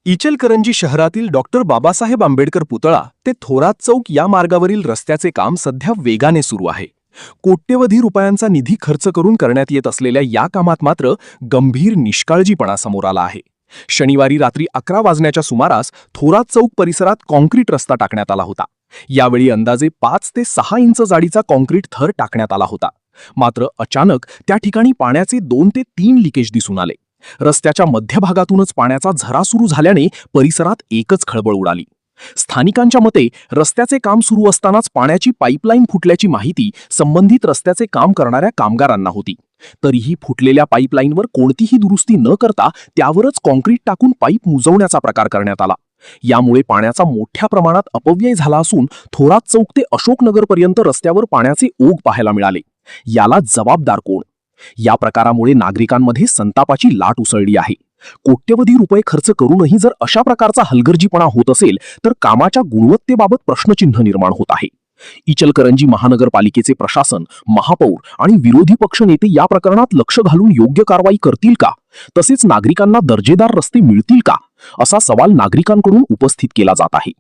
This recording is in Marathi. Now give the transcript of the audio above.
इचलकरंजी शहरातील डॉक्टर बाबासाहेब आंबेडकर पुतळा ते थोरात चौक या मार्गावरील रस्त्याचे काम सध्या वेगाने सुरू आहे. कोट्यवधी रुपयांचा निधी खर्च करून करण्यात येत असलेल्या या कामात मात्र गंभीर निष्काळजीपणा समोर आला आहे. शनिवारी रात्री 11 वाजण्याच्या सुमारास थोरात चौक परिसरात कॉन्क्रीट रस्ता टाकण्यात आला होता. यावेळी अंदाजे 5 ते 6 इंच जाडीचा कॉन्क्रीट थर टाकण्यात आला होता. मात्र अचानक त्या ठिकाणी पाण्याचे 2 ते 3 लिकेज दिसून आले. रस्त्याच्या मध्यभागातूनच पाण्याचा झरा सुरू झाल्याने परिसरात एकच खळबळ उडाली. स्थानिकांच्या मते रस्त्याचे काम सुरू असतानाच पाण्याची पाईपलाईन फुटल्याची माहिती संबंधित रस्त्याचे काम करणाऱ्या कामगारांना होती. तरीही फुटलेल्या पाईपलाईनवर कोणतीही दुरुस्ती न करता त्यावरच कॉन्क्रीट टाकून पाईप मुजवण्याचा प्रकार करण्यात आला. यामुळे पाण्याचा मोठ्या प्रमाणात अपव्यय झाला असून थोरात चौक ते अशोकनगरपर्यंत रस्त्यावर पाण्याचे ओघ पाहायला मिळाले. याला जबाबदार कोण? या प्रकारामुळे नागरिकांमध्ये संतापाची लाट उसळली आहे. कोट्यवधी रुपये खर्च करूनही जर अशा प्रकारचा हलगर्जीपणा होत असेल तर कामाच्या गुणवत्तेबाबत प्रश्नचिन्ह निर्माण होत आहे. इचलकरंजी महानगरपालिकेचे प्रशासन, महापौर आणि विरोधी पक्ष नेते या प्रकरणात लक्ष घालून योग्य कारवाई करतील का? तसेच नागरिकांना दर्जेदार रस्ते मिळतील का? असा सवाल नागरिकांकडून उपस्थित केला जात आहे.